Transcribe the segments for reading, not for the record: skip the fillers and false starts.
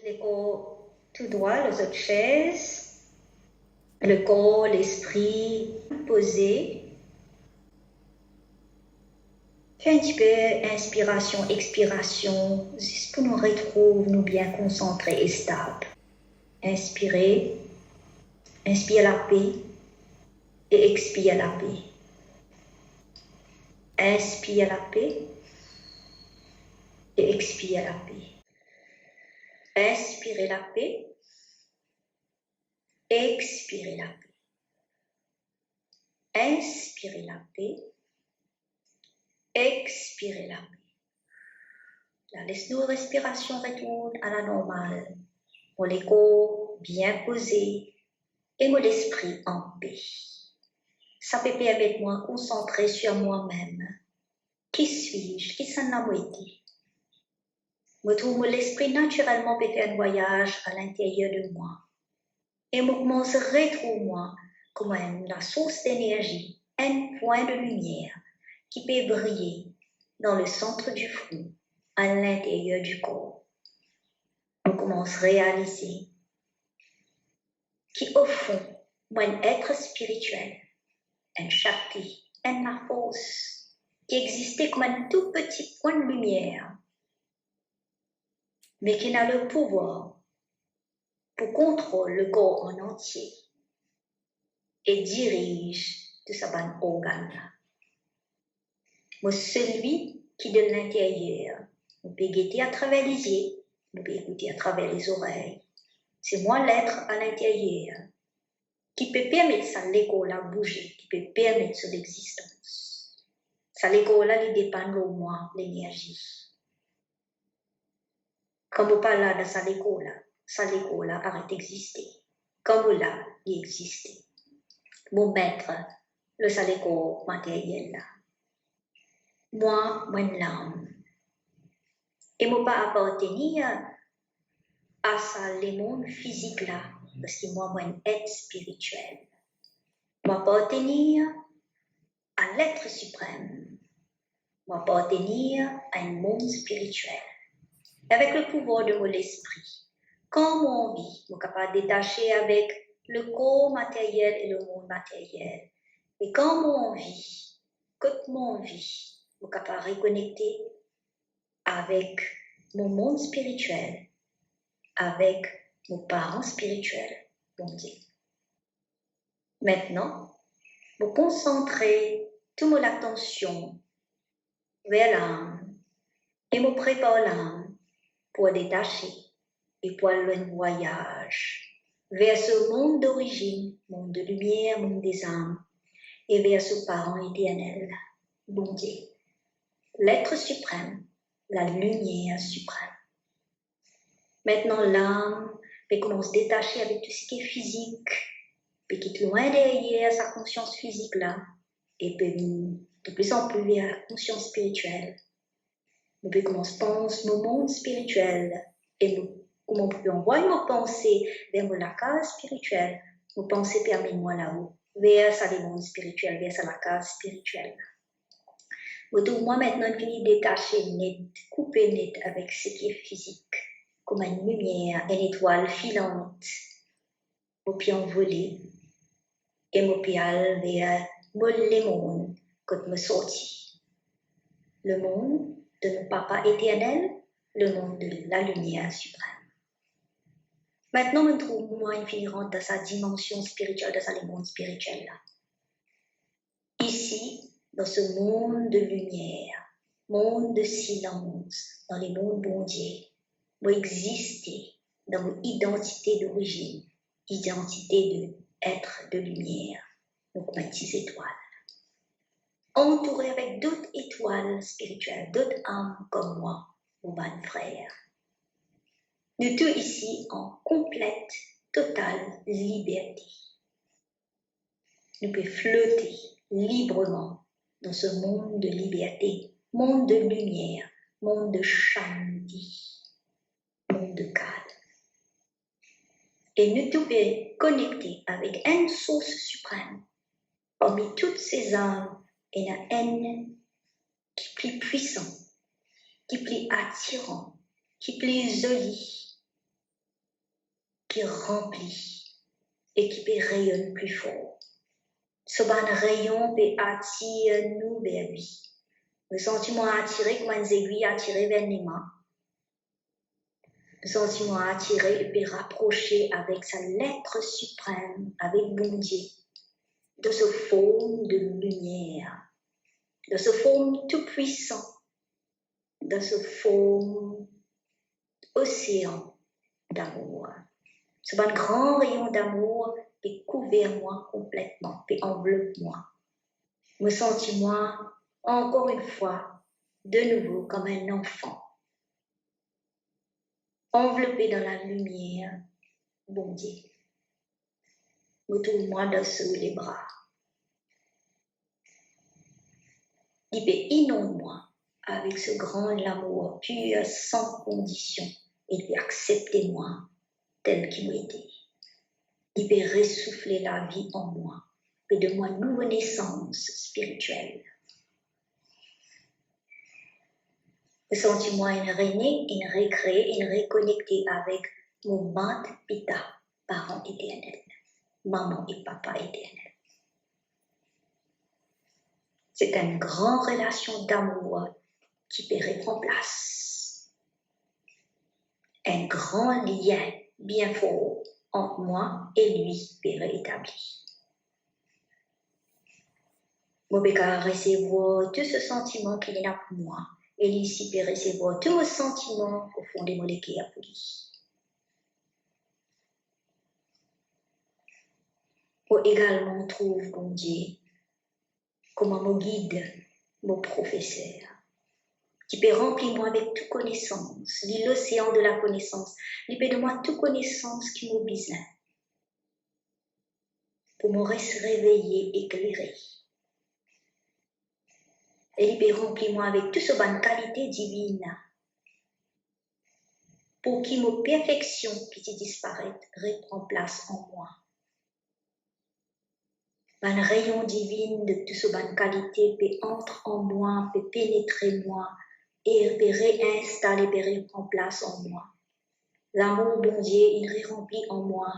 Les corps tout droit, les autres chaises, le corps, l'esprit posé. Fais un petit peu inspiration, expiration, juste pour nous retrouver, nous bien concentrés et stables. Inspirez, inspire la paix et expire la paix. Inspire la paix et expire la paix. Inspirez la paix, expirez la paix. Inspirez la paix, expirez la paix. Là, laisse-nous respiration retourne à la normale. Mon l'ego bien posé et mon esprit en paix. Ça peut permettre moi de concentrer sur moi-même. Qui suis-je? Qui s'en a été? Je trouve que l'esprit naturellement peut faire un voyage à l'intérieur de moi. Et je commence à retrouver moi comme la source d'énergie, un point de lumière qui peut briller dans le centre du front, à l'intérieur du corps. Je commence à réaliser qu'au fond, moi, un être spirituel, un Shakti, la force, qui existait comme un tout petit point de lumière, mais qui n'a le pouvoir pour contrôler le corps en entier et dirige tout sa bande organe. Moi, celui qui de l'intérieur, on peut guetter à travers les yeux, on peut écouter à travers les oreilles. C'est moi l'être à l'intérieur qui peut permettre ça l'école à bouger, qui peut permettre son existence. Ça l'école là, il dépend de moi, l'énergie. Quand vous parlez de ça l'école là arrête d'exister. Quand vous là, il existe. Mon maître, le saléco matériel là. Moi, l'âme. Et moi pas appartenir à ça, le monde physique là, parce que moi, être spirituel. Moi appartenir à l'être suprême. Moi appartenir à un monde spirituel. Avec le pouvoir de mon esprit. Quand mon vie, je suis capable de détacher avec le corps matériel et le monde matériel. Et quand mon vie, je suis capable de reconnecter avec mon monde spirituel, avec mon parent spirituel, bon Dieu. Maintenant, je concentrer toute mon attention vers l'âme et me prépare l'âme pour détacher et pour aller un voyage vers ce monde d'origine, monde de lumière, monde des âmes, et vers ce parent éternel, bon Dieu, l'être suprême, la lumière suprême. Maintenant, l'âme peut commencer à détacher avec tout ce qui est physique, peut quitter loin derrière sa conscience physique là, et peut de plus en plus vers la conscience spirituelle. On peut commencer à penser au monde spirituel, et comment on peut envoyer nos pensées vers la case spirituelle, nos pensées permettent-moi là-haut, vers ça le monde spirituel, vers ça la case spirituelle. Moi maintenant, je finis détacher net, couper net avec ce qui est physique, comme une lumière, une étoile filante, au pied envolé, et mon pied vers le monde quand me sorti. Le monde de mon papa éternel, le monde de la lumière suprême. Maintenant, je trouve moi infiniment dans sa dimension spirituelle, dans sa monde spirituel là. Ici, dans ce monde de lumière, monde de silence, dans les mondes bondiers, vous existez dans votre identité d'origine, identité d'être de lumière, donc mes petites étoiles. Entouré avec d'autres étoiles spirituelles, d'autres âmes comme moi, vos frères. Nous tous ici en complète, totale liberté. Nous pouvons flotter librement dans ce monde de liberté, monde de lumière, monde de shanti, monde de calme. Et nous pouvons connecter avec une source suprême. Parmi toutes ces âmes, il y en a une qui est plus puissant, qui est plus attirant, qui est plus joli, qui remplit et qui peut rayonner plus fort. Ce ban rayon peut attirer nous vers lui. Le sentiment attiré comme une aiguille attirée vers les mains. Le sentiment attiré et peut rapprocher avec sa lettre suprême, avec bon Dieu, de ce forme de lumière, de ce forme tout puissant, de ce forme océan d'amour. Ce grand rayon d'amour peut couvrir moi complètement, peut envelopper moi. Me sentis moi, encore une fois, de nouveau comme un enfant, enveloppé dans la lumière, bon Dieu. Me trouve moi dessous les bras. Il peut inonder moi avec ce grand amour pur, sans condition, et peut accepter moi tel qu'il m'était. Il peut ressouffler la vie en moi, et de moi une nouvelle naissance spirituelle. Sentis-moi une renée, une recréée, une reconnectée avec mon mate pita, parent éternel, maman et papa éternel. C'est une grande relation d'amour qui peut reprendre place. Un grand lien bien fort entre moi et lui peut rétablir. Je peux recevoir tout ce sentiment qu'il y a pour moi. Et ici peut recevoir tous mes sentiments au fond des molécules pour lui. Pour également trouver, bon Dieu, comment mon guide, mon professeur, qui peut remplir moi avec toute connaissance, l'océan de la connaissance, il peut de moi toute connaissance qui m'a besoin, pour me réveiller, éclairé. Et il peut remplir moi avec toute cette bonne qualité divine, pour que ma perfection qui disparaît reprend place en moi. Un rayon divin de toute cette bonne qualité peut entrer en moi, peut pénétrer moi, et peut réinstaller, peut reprendre place en moi. L'amour bon Dieu, il remplit en moi.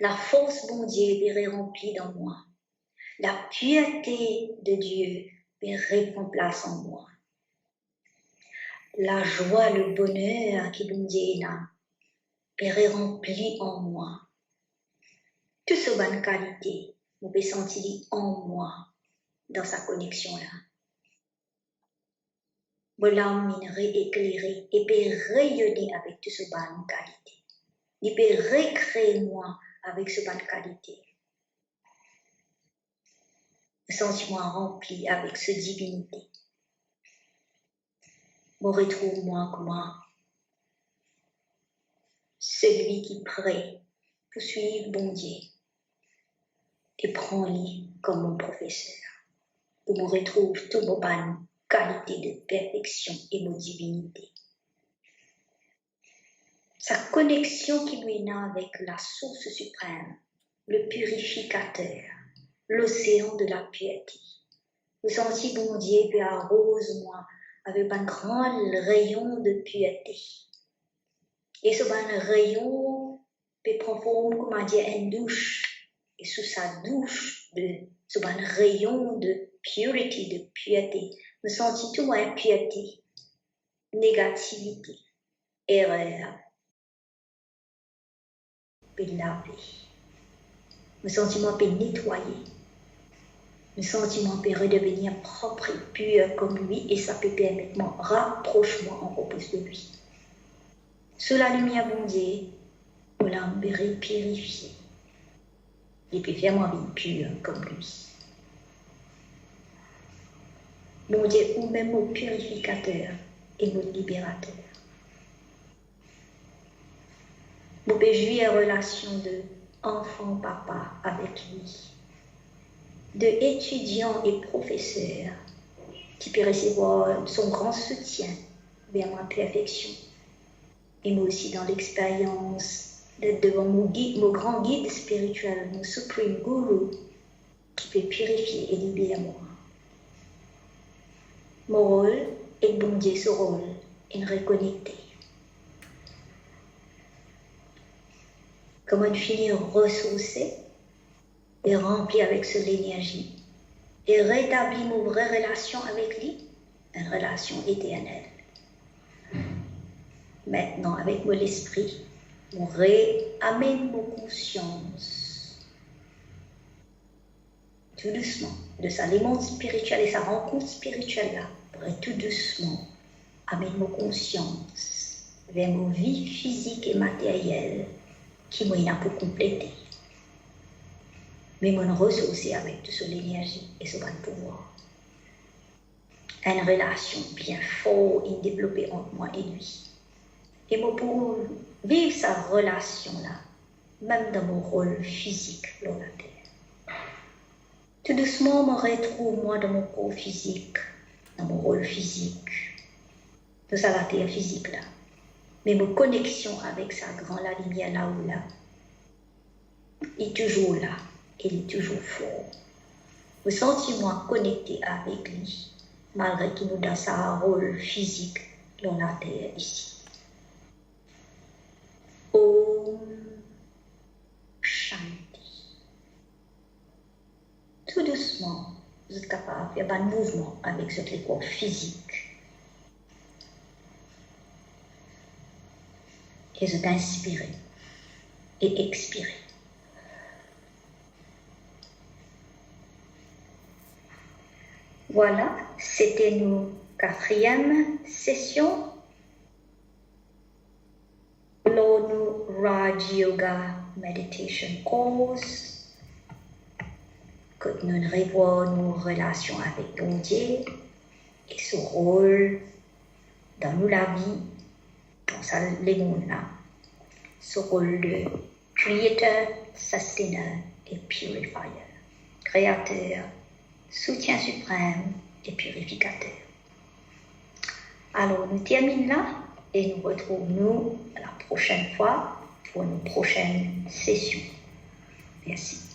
La force bon Dieu, il remplit dans moi. La pureté de Dieu, il reprend place en moi. La joie, le bonheur qui bon Dieu là, il remplit en moi. Toute cette bonne qualité, vous pouvez sentir en moi, dans sa connexion-là. Mon âme est éclairée et peut rayonner avec toute cette bonne qualité. Il peut recréer moi avec cette bonne qualité. Le sentiment rempli avec cette divinité. Je retrouve moi comme celui qui prie pour suivre bon Dieu et prend-lui comme mon professeur. Où je retrouve toute mon bonne qualité de perfection et mon divinité. Sa connexion qui lui est avec la source suprême, le purificateur, l'océan de la pureté. Le senti bon Dieu peut arrose moi avec un grand rayon de pureté. Et ce bon rayon peut prendre forme comme dire une douche. Et sous sa douche de ce bon rayon de purity, de pureté, me senti tout moins impureté, négativité, erreur, peut laver. Le sentiment peut nettoyer. Le sentiment peut redevenir propre et pur comme lui et ça peut permettre moi rapproche-moi encore plus de lui. Sous la lumière bon Dieu, mon âme peut purifier. Il peut faire moi vie pure comme lui. Mon Dieu, ou même mon purificateur et mon libérateur. Vous pouvez jouir en relation de enfant-papa avec lui, de étudiant et professeur qui peut recevoir son grand soutien vers ma perfection. Et moi aussi dans l'expérience d'être devant mon grand guide spirituel, mon supreme guru, qui peut purifier et libérer moi. Mon rôle est bon Dieu ce rôle, et reconnecter. comment finir ressourcé et rempli avec cette énergie et rétablir mon vraie relation avec lui, une relation éternelle. Maintenant, avec mon esprit, on réamène mon conscience tout doucement de sa l'élément spirituel et sa rencontre spirituelle là, pour être tout doucement amène mon conscience vers mon vie physique et matérielle qui m'a pour compléter. Mais mon ressourcer avec toute son énergie et son pouvoir. Une relation bien forte et développée entre moi et lui. Et moi pour vivre sa relation-là, même dans mon rôle physique dans la terre. Tout doucement, je me retrouve moi dans mon corps physique, dans mon rôle physique, dans la terre physique là. Mais mon connexion avec sa grande lumière là où là, est toujours là. Il est toujours fort. Vous sentez-moi connecté avec lui, malgré qu'il nous donne un rôle physique dans la terre ici. Om Shanti. Tout doucement, vous êtes capable de faire un mouvement avec votre corps physique. Et vous inspirez et expirez. Voilà, c'était notre 4e session. Lonu Raj Yoga Meditation Course. Que nous revoyons nos relations avec Dieu et son rôle dans la vie, dans les mondes-là. Ce rôle de Creator, Sustainer et Purifier. Créateur, soutien suprême et purificateur. Alors, nous terminons là et nous retrouvons la prochaine fois pour une prochaine session. Merci.